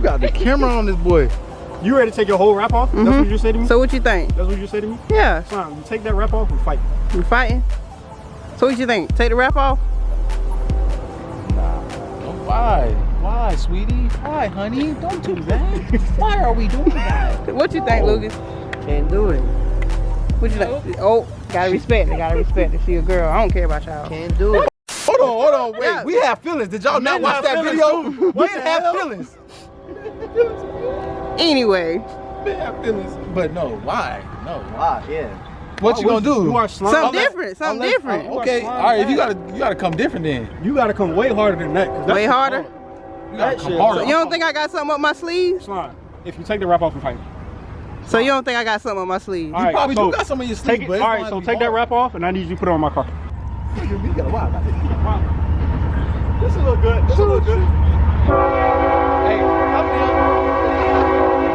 got the camera on this boy. You ready to take your whole wrap off? That's what you said to me? So what you think? That's what you said to me? Yeah. Son, you take that wrap off and fight. You fighting? So what you think? Take the wrap off? Nah. Why? Why, sweetie? Why, honey? Don't do that. Why are we doing that? What you think, Lucas? Can't do it. What you think? Oh, gotta respect it. Gotta respect it. She a girl. I don't care about y'all. Can't do it. Hold on, wait. Yeah. We have feelings. Did y'all not watch that video? We didn't have feelings. Anyway. We have feelings. But no, why? No, Why? Yeah. what you gonna do? You watch slime. Something different. Something different. Okay, all right. If you gotta come different then. You gotta come way harder than that. 'Cause that Way shit harder? hard. You gotta That come shit- harder. So you don't think I got something up my sleeve? Slime. If you take the wrap off and fight. So you don't think I got something up my sleeve? All You right, probably so do got some in your Take sleeve, it. but All right, so take that wrap off, and I need you to put it on my car. You got a wild about this. This will look good. This will look good. Hey, help me out.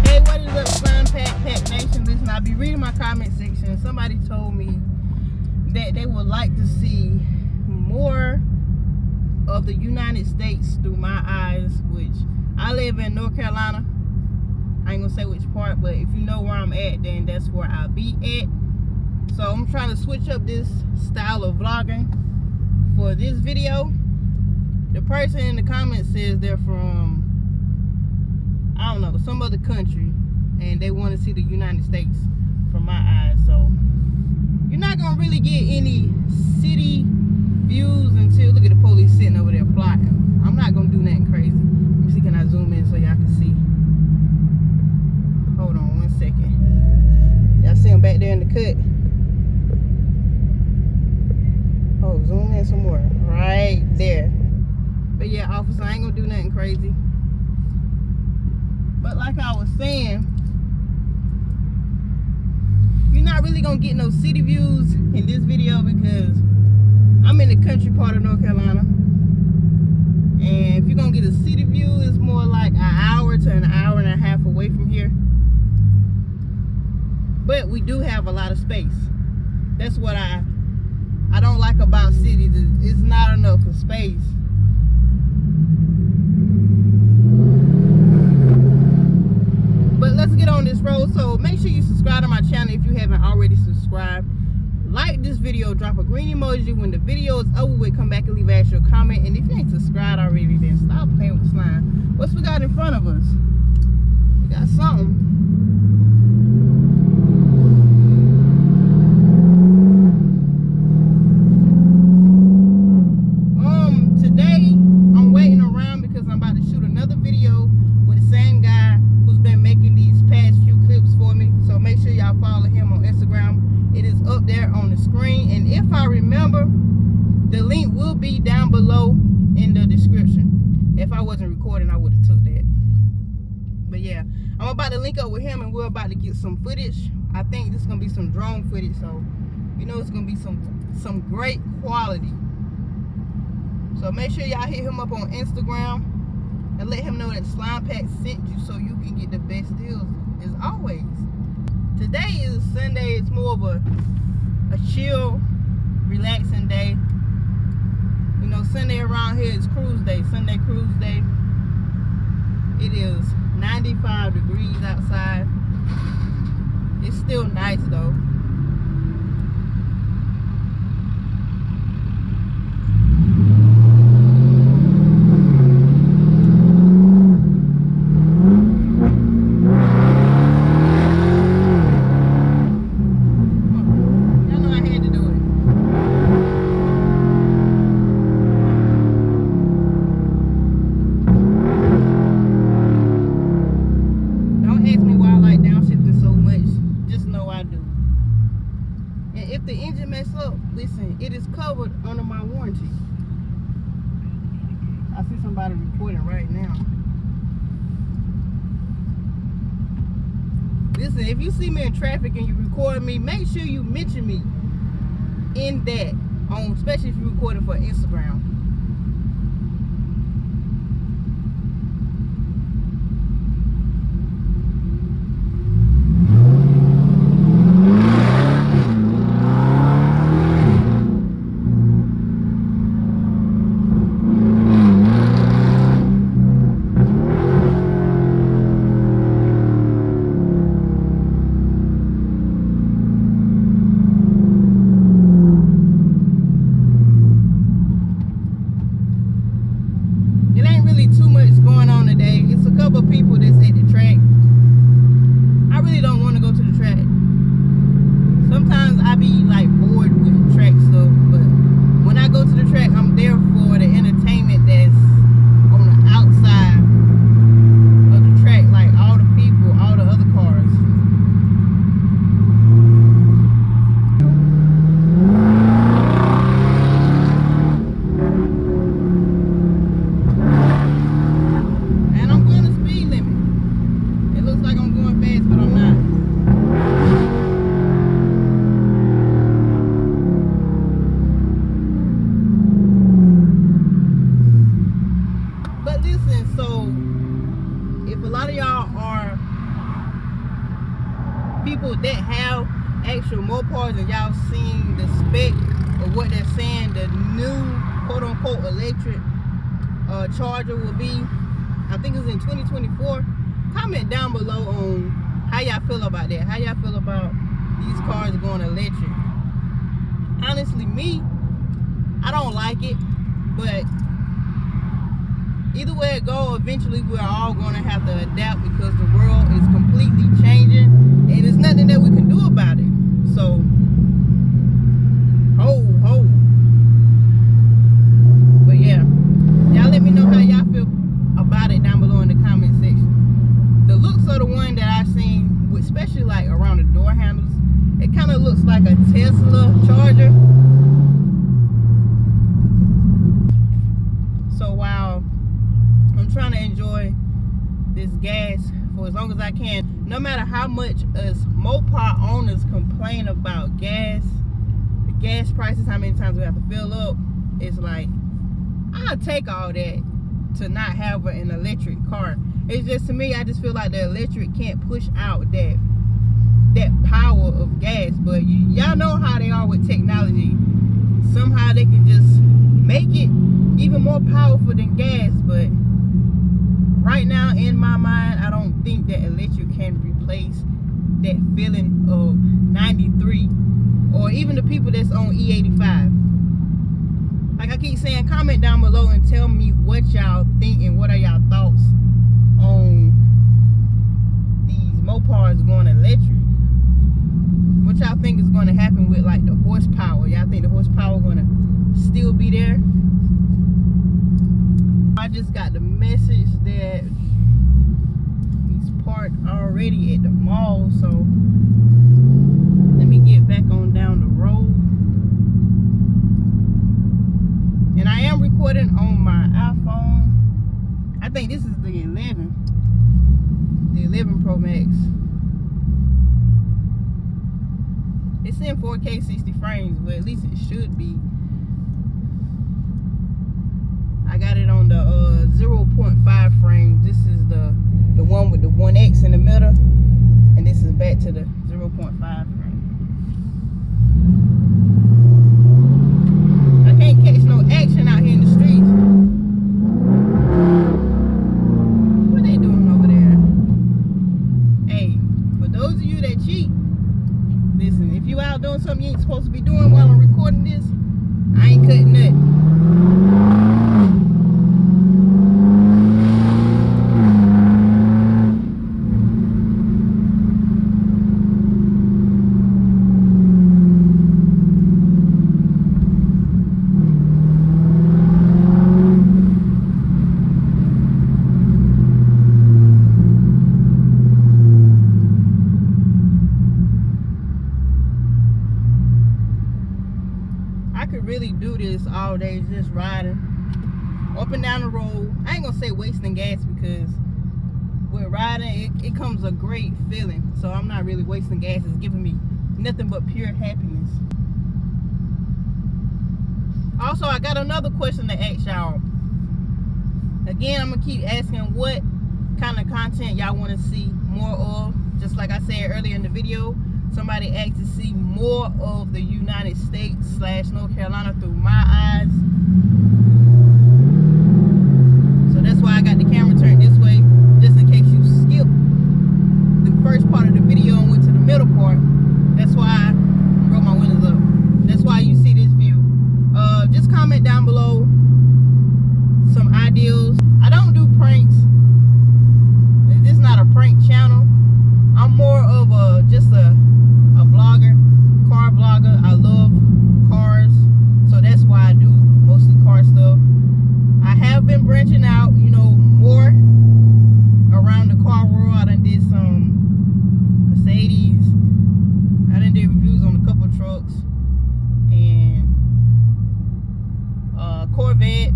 Hey, what is up, Slime Pack Nation? Listen, I be reading my comment section. Somebody told me that they would like to see more of the United States through my eyes, which I live in North Carolina. I ain't gonna say which part, but if you know where I'm at, then that's where I'll be at. So I'm trying to switch up this style of vlogging for this video. The person in the comments says they're from, I don't know, some other country, and they want to see the United States from my eyes. So you're not gonna really get any city views until, look at the police sitting over there plotting. I'm not gonna do nothing crazy. Let me see, can I zoom in so y'all can see? Hold on 1 second. Y'all see them back there in the cut? Oh, zoom in some more. Right there. But yeah, officer, I ain't gonna do nothing crazy. But like I was saying, you're not really gonna get no city views in this video because I'm in the country part of North Carolina. And if you're gonna get a city view, it's more like an hour to an hour and a half away from here. But we do have a lot of space. That's what I don't like about cities. It's not enough for space. But let's get on this road. So make sure you subscribe to my channel if you haven't already subscribed. Like this video, drop a green emoji. When the video is over with, come back and leave an actual comment. And if you ain't subscribed already, then stop playing with slime. What's we got in front of us? We got something. Today I'm waiting around because I'm about to shoot another video with the same guy who's been making these past few clips for me. So make sure y'all follow him on Instagram. It is up there on the screen, and if I remember, the link will be down below in the description. If I wasn't recording, I would have took that. But yeah, I'm about to link up with him and we're about to get some footage. I think this is gonna be some drone footage, so you know it's gonna be some great quality. So make sure y'all hit him up on Instagram and let him know that Slime Pack sent you so you can get the best deals as always. Today is Sunday. It's more of a chill, relaxing day. You know, Sunday around here is cruise day, Sunday cruise day. It is 95 degrees outside. It's still nice though. listen, it is covered under my warranty. I see somebody recording right now. Listen, if you see me in traffic and you record me, make sure you mention me in that, especially if you're recording for Instagram. People that's at the track. I really don't want to go to the track. Sometimes I be like bored with track stuff, but when I go to the track, I'm there for the entertainment that's on the outside of the track, like all the people, all the other cars. People that have actual Mopars and y'all seen the spec of what they're saying the new quote-unquote electric charger will be, I think it's in 2024. Comment down below on how y'all feel about that, how y'all feel about these cars going electric. Honestly, me, I don't like it, but either way it go, eventually we're all going to have to adapt because the world is completely changing and there's nothing that we can do about it. So, ho. But yeah, y'all let me know how y'all feel about it down below in the comment section. The looks of the one that I've seen, especially like around the door handles, it kind of looks like a Tesla charger. So while I'm trying to enjoy this gas for as long as I can, no matter how much us Mopar owners complain about gas, the gas prices, how many times we have to fill up, it's like, I'll take all that to not have an electric car. It's just, to me, I just feel like the electric can't push out that power of gas. But y'all know how they are with technology. Somehow they can just make it even more powerful than gas. But right now, in my mind, I don't think that electric can replace that feeling of 93 or even the people that's on E85. Like I keep saying, comment down below and tell me what y'all think and what are y'all thoughts on these Mopars going electric. What y'all think is going to happen with like the horsepower? Y'all think the horsepower going to still be there? I just got the message that he's parked already at the mall, so let me get back on down the road. And I am recording on my iPhone. I think this is the 11 Pro Max. It's in 4K 60 frames, but at least it should be. I got it on the 0.5 frame. This is the one with the 1X in the middle, and this is back to the 0.5 frame. I can't catch no action out here in the streets. What they doing over there? Hey, for those of you that cheat, listen, if you out doing something you ain't supposed to be doing while I'm recording this, I ain't cutting nothing. all day just riding up and down the road. I ain't gonna say wasting gas, because with riding it comes a great feeling. So I'm not really wasting gas. It's giving me nothing but pure happiness. Also, I got another question to ask y'all. Again, I'm gonna keep asking what kind of content y'all want to see more of. Just like I said earlier in the video, somebody asked to see more of the United States / North Carolina through my eyes. So that's why I got the camera turned this way, just in case you skipped the first part of the video and went to the middle part. That's why I roll my windows up. That's why you see this view. Just comment down below some ideas. I don't do pranks. This is not a prank channel. I'm more of just a vlogger, car vlogger. I love cars, so that's why I do mostly car stuff. I have been branching out, you know, more around the car world. I done did some Mercedes. I done did reviews on a couple of trucks and Corvette,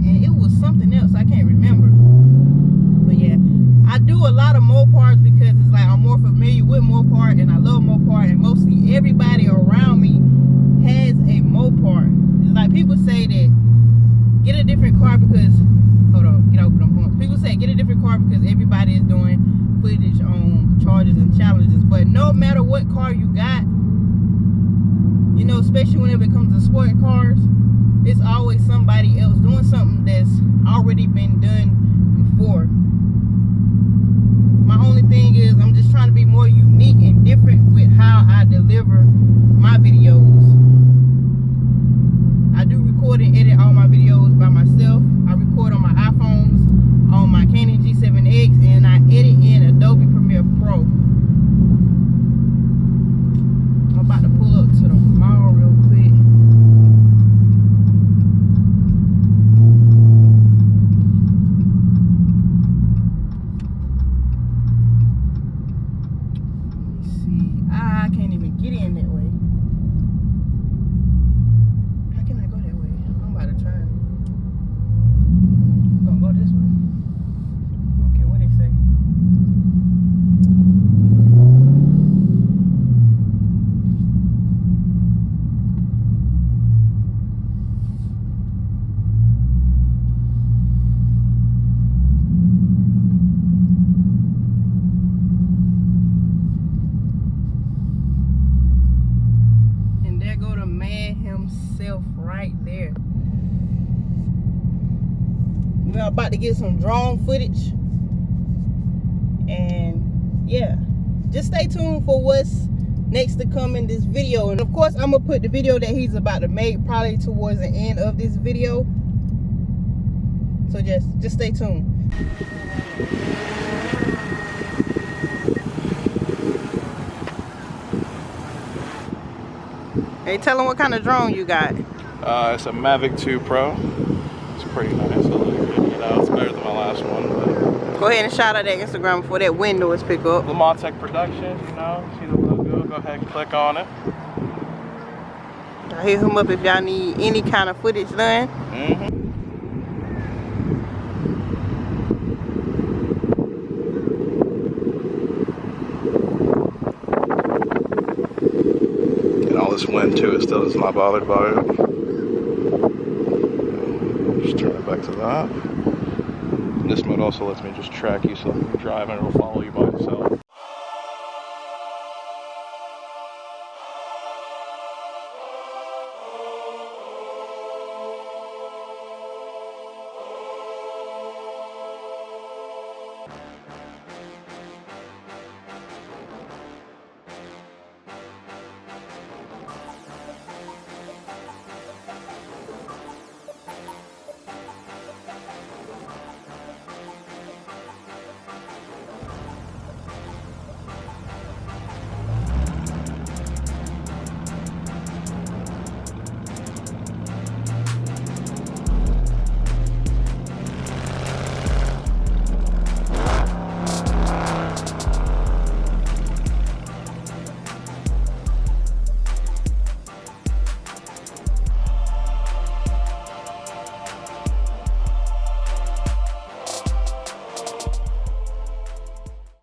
and it was something else I can't remember. But yeah, I do a lot of Mopars because it's like I'm more familiar with Mopar and I love Mopar, and mostly everybody around me has a Mopar. It's like people say that get a different car because, hold on, get over them points. People say get a different car because everybody is doing footage on charges and challenges. But no matter what car you got, you know, especially whenever it comes to sport cars, it's always somebody else doing something that's already been done before. My only thing is I'm just trying to be more unique and different with how I deliver my videos. I do record and edit all my videos by myself. I record on my iPhones, on my Canon G7X, and I edit in Adobe Premiere Pro. I'm about to pull up to the mall real quick. Get in that way. How can I go that way? I'm about to try. I'm gonna go this way. Okay, what they say? Himself right there. We're about to get some drone footage, and yeah, just stay tuned for what's next to come in this video. And of course, I'm gonna put the video that he's about to make probably towards the end of this video, so just stay tuned. Hey, tell them what kind of drone you got. It's a Mavic 2 Pro. It's pretty nice. It looks good. You know, it's better than my last one. But go ahead and shout out that Instagram before that wind noise pick up. Lamont Tech Productions, you know, see the logo, go ahead and click on it. Hit him up if y'all need any kind of footage done. This wind too, it still is not bothered by it. Just turn it back to that. This mode also lets me just track you so if you're driving, it'll follow you by itself.